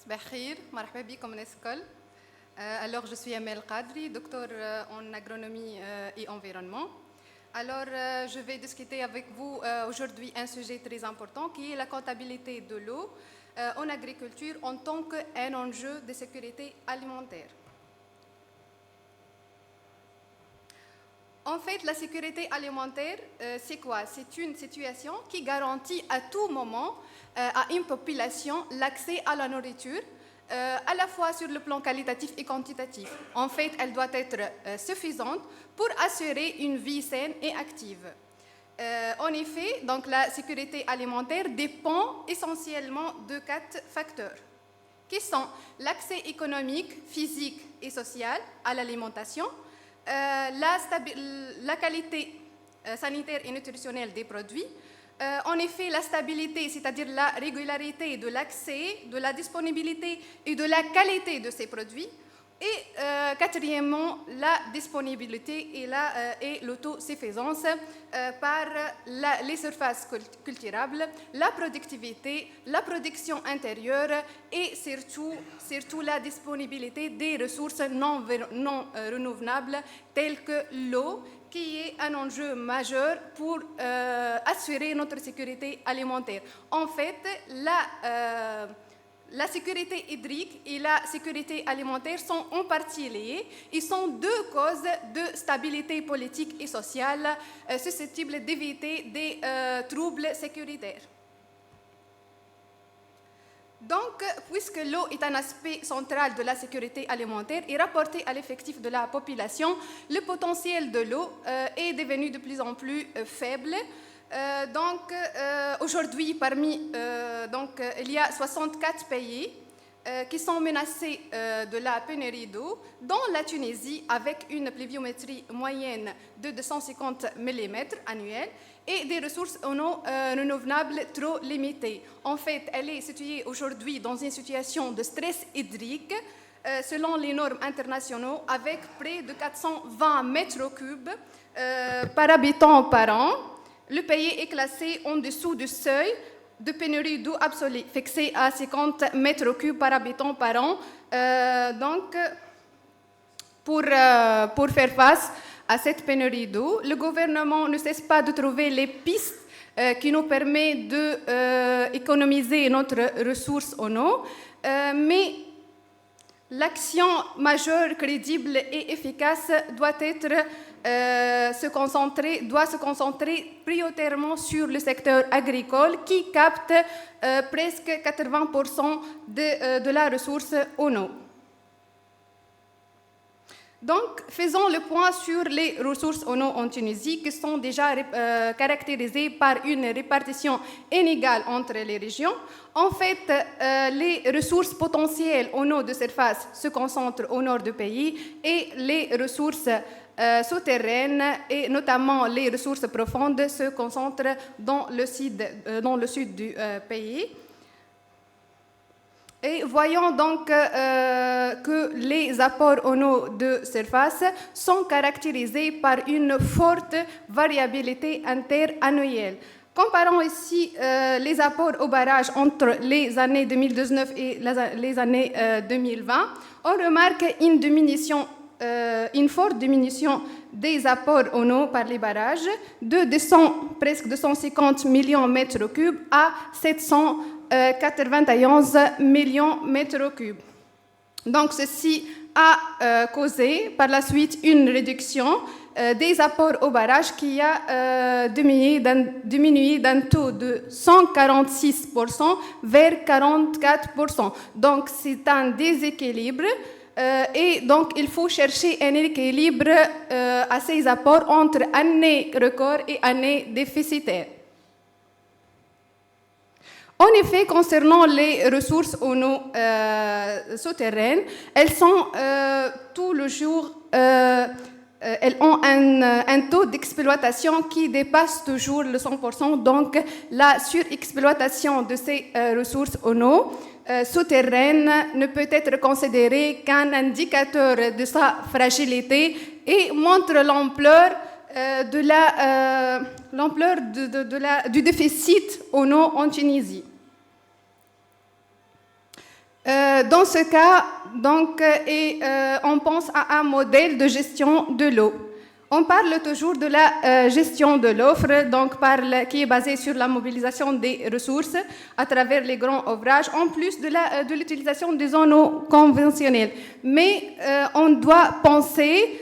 صباح الخير، مرحبا بكم الناس الكل. Alors, je suis Amel Qadri, docteur en agronomie et environnement. Alors, je vais discuter avec vous aujourd'hui un sujet très important qui est la comptabilité de l'eau en agriculture en tant qu'un enjeu de sécurité alimentaire. En fait, la sécurité alimentaire, c'est quoi? C'est une situation qui garantit à tout moment à une population l'accès à la nourriture, à la fois sur le plan qualitatif et quantitatif. En fait, elle doit être suffisante pour assurer une vie saine et active. En effet, donc, la sécurité alimentaire dépend essentiellement de 4 facteurs, qui sont l'accès économique, physique et social à l'alimentation, la qualité sanitaire et nutritionnelle des produits, en effet la stabilité, c'est-à-dire la régularité de l'accès, de la disponibilité et de la qualité de ces produits, et quatrièmement la disponibilité et l'autosuffisance par les surfaces cultivables, la productivité, la production intérieure et surtout la disponibilité des ressources non renouvelables telles que l'eau, qui est un enjeu majeur pour assurer notre sécurité alimentaire. En fait, la sécurité hydrique et la sécurité alimentaire sont en partie liées. Ils sont deux causes de stabilité politique et sociale susceptibles d'éviter des troubles sécuritaires. Donc, puisque l'eau est un aspect central de la sécurité alimentaire et rapporté à l'effectif de la population, le potentiel de l'eau est devenu de plus en plus faible. Aujourd'hui, il y a 64 pays qui sont menacés de la pénurie d'eau, dont la Tunisie avec une pluviométrie moyenne de 250 mm annuels et des ressources en eau renouvelables trop limitées. En fait, elle est située aujourd'hui dans une situation de stress hydrique selon les normes internationales avec près de 420 mètres cubes par habitant par an. Le pays est classé en dessous du seuil de pénurie d'eau absolue, fixé à 50 mètres cubes par habitant par an. Pour faire face à cette pénurie d'eau, le gouvernement ne cesse pas de trouver les pistes qui nous permettent d'économiser notre ressource en eau, mais l'action majeure, crédible et efficace doit se concentrer prioritairement sur le secteur agricole qui capte presque 80% de la ressource en eau. Donc, faisons le point sur les ressources en eau en Tunisie qui sont déjà caractérisées par une répartition inégale entre les régions. En fait, les ressources potentielles en eau de surface se concentrent au nord du pays et les ressources souterraines et notamment les ressources profondes se concentrent dans le sud du pays. Et voyons donc que les apports en eau de surface sont caractérisés par une forte variabilité interannuelle. Comparons ici les apports au barrage entre les années 2019 et les années 2020, on remarque une forte diminution des apports en eau par les barrages de presque 250 millions de mètres cubes à 791 millions de mètres cubes. Donc, ceci a causé par la suite une réduction des apports au barrage qui a diminué d'un taux de 146% vers 44%. Donc, c'est un déséquilibre. Et donc, il faut chercher un équilibre à ces apports entre années record et années déficitaires. En effet, concernant les ressources en eau souterraines, elles sont tout le jour, elles ont un taux d'exploitation qui dépasse toujours le 100%, donc la surexploitation de ces ressources en eau souterraine ne peut être considérée qu'un indicateur de sa fragilité et montre l'ampleur du déficit en eau en Tunisie. Dans ce cas, on pense à un modèle de gestion de l'eau. On parle toujours de la gestion de l'offre, qui est basée sur la mobilisation des ressources à travers les grands ouvrages, en plus de l'utilisation des zones eau conventionnelles. Mais on doit penser,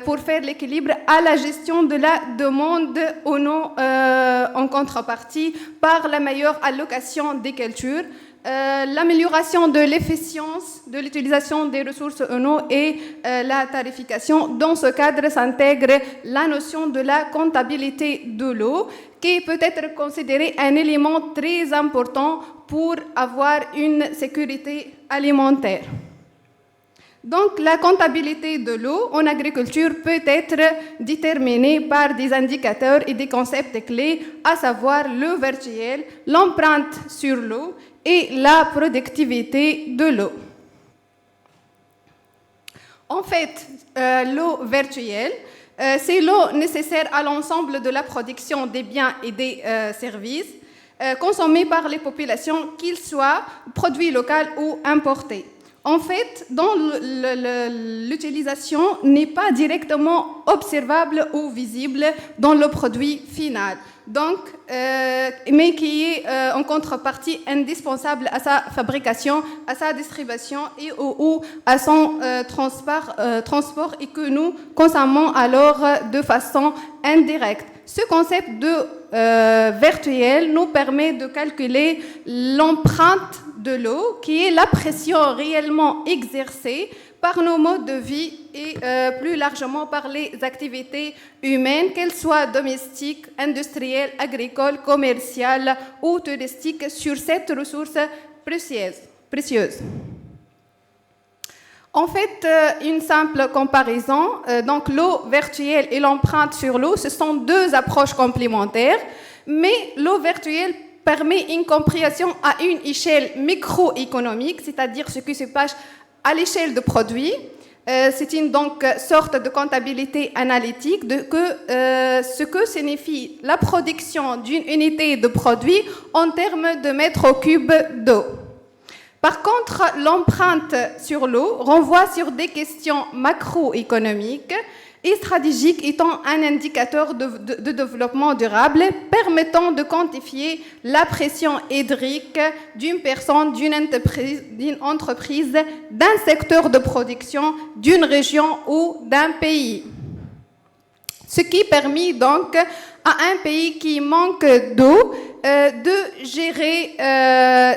pour faire l'équilibre, à la gestion de la demande en eau en contrepartie par la meilleure allocation des cultures, l'amélioration de l'efficience de l'utilisation des ressources en eau et la tarification. Dans ce cadre s'intègre la notion de la comptabilité de l'eau, qui peut être considérée un élément très important pour avoir une sécurité alimentaire. Donc, la comptabilité de l'eau en agriculture peut être déterminée par des indicateurs et des concepts clés, à savoir le virtuel, l'empreinte sur l'eau et la productivité de l'eau. En fait, l'eau virtuelle, c'est l'eau nécessaire à l'ensemble de la production des biens et des services consommés par les populations, qu'ils soient produits locaux ou importés. En fait, l'utilisation n'est pas directement observable ou visible dans le produit final, mais qui est en contrepartie indispensable à sa fabrication, à sa distribution ou à son transport et que nous consommons alors de façon indirecte. Ce concept de virtuel nous permet de calculer l'empreinte de l'eau, qui est la pression réellement exercée par nos modes de vie et plus largement par les activités humaines, qu'elles soient domestiques, industrielles, agricoles, commerciales ou touristiques, sur cette ressource précieuse. En fait, une simple comparaison, donc l'eau virtuelle et l'empreinte sur l'eau, ce sont deux approches complémentaires, mais l'eau virtuelle permet une compréhension à une échelle microéconomique, c'est-à-dire ce qui se passe à l'échelle de produits. C'est une sorte de comptabilité analytique de ce que signifie la production d'une unité de produit en termes de mètres cubes d'eau. Par contre, l'empreinte sur l'eau renvoie sur des questions macroéconomiques et stratégique, étant un indicateur de développement durable permettant de quantifier la pression hydrique d'une personne, d'une entreprise, d'un secteur de production, d'une région ou d'un pays. Ce qui permet donc à un pays qui manque d'eau de gérer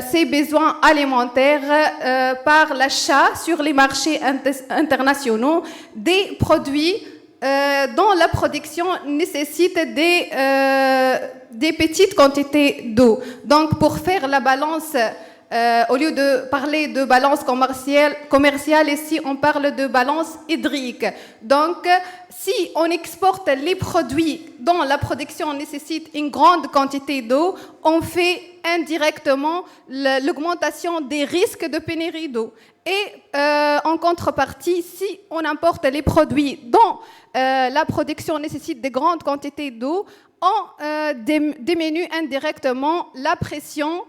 ses besoins alimentaires par l'achat sur les marchés internationaux des produits dont la production nécessite des petites quantités d'eau. Donc, pour faire la balance, au lieu de parler de balance commerciale, ici, on parle de balance hydrique. Donc, si on exporte les produits dont la production nécessite une grande quantité d'eau, on fait indirectement l'augmentation des risques de pénurie d'eau. Et en contrepartie, si on importe les produits dont la production nécessite de grandes quantités d'eau, on diminue indirectement la pression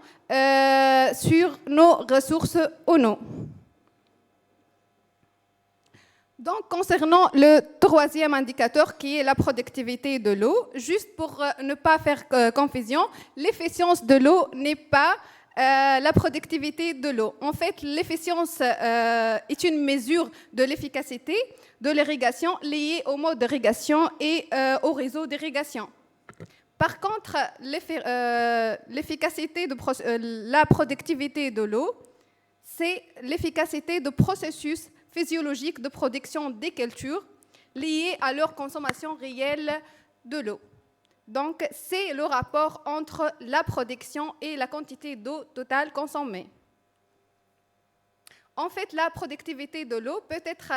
sur nos ressources en eau. Donc, concernant le troisième indicateur qui est la productivité de l'eau, juste pour ne pas faire confusion, l'efficience de l'eau n'est pas la productivité de l'eau. En fait, l'efficience est une mesure de l'efficacité de l'irrigation liée au mode d'irrigation et au réseau d'irrigation. Par contre, la productivité de l'eau, c'est l'efficacité de processus physiologiques de production des cultures liés à leur consommation réelle de l'eau. Donc, c'est le rapport entre la production et la quantité d'eau totale consommée. En fait, la productivité de l'eau peut être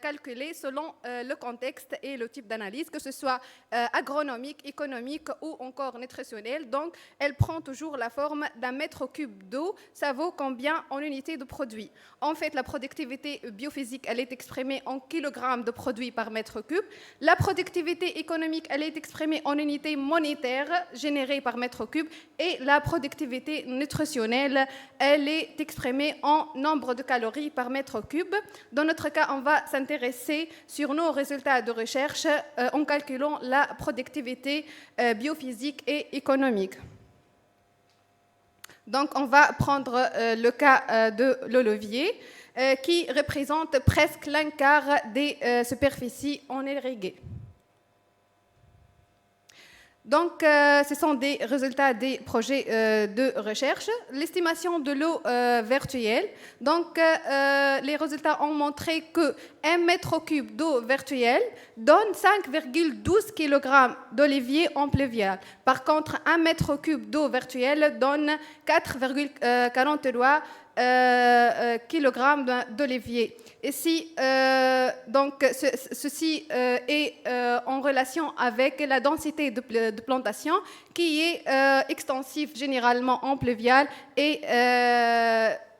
calculée selon le contexte et le type d'analyse, que ce soit agronomique, économique ou encore nutritionnel. Donc, elle prend toujours la forme d'un mètre cube d'eau. Ça vaut combien en unité de produit? En fait, la productivité biophysique, elle est exprimée en kilogrammes de produits par mètre cube. La productivité économique, elle est exprimée en unités monétaires générées par mètre cube. Et la productivité nutritionnelle, elle est exprimée en nombre de calories par mètre cube. Dans notre cas, on va s'intéresser sur nos résultats de recherche en calculant la productivité biophysique et économique. Donc, on va prendre le cas de l'eau levier qui représente presque l'un quart des superficies en irriguées. Donc, ce sont des résultats des projets de recherche. L'estimation de l'eau virtuelle. Donc, les résultats ont montré qu'un mètre cube d'eau virtuelle donne 5,12 kg d'olivier en pluvial. Par contre, un mètre cube d'eau virtuelle donne 4,43 kg d'olivier. Ici, donc, ceci est en relation avec la densité de plantation qui est extensive généralement en pluvial et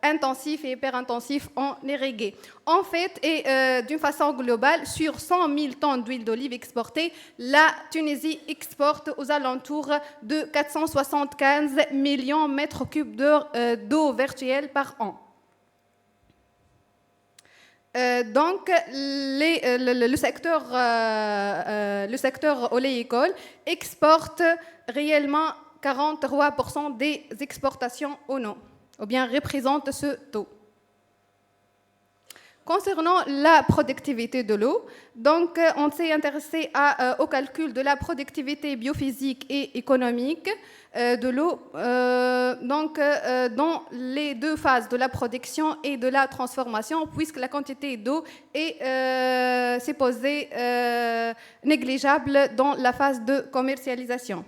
intensif et hyperintensif en irrigué. En fait, et d'une façon globale, sur 100 000 tonnes d'huile d'olive exportée, la Tunisie exporte aux alentours de 475 millions de mètres cubes d'eau virtuelle par an. Donc, le secteur oléicole exporte réellement 43% des exportations au non, ou bien représente ce taux. Concernant la productivité de l'eau, donc on s'est intéressé au calcul de la productivité biophysique et économique de l'eau, dans les deux phases de la production et de la transformation, puisque la quantité d'eau est supposée négligeable dans la phase de commercialisation.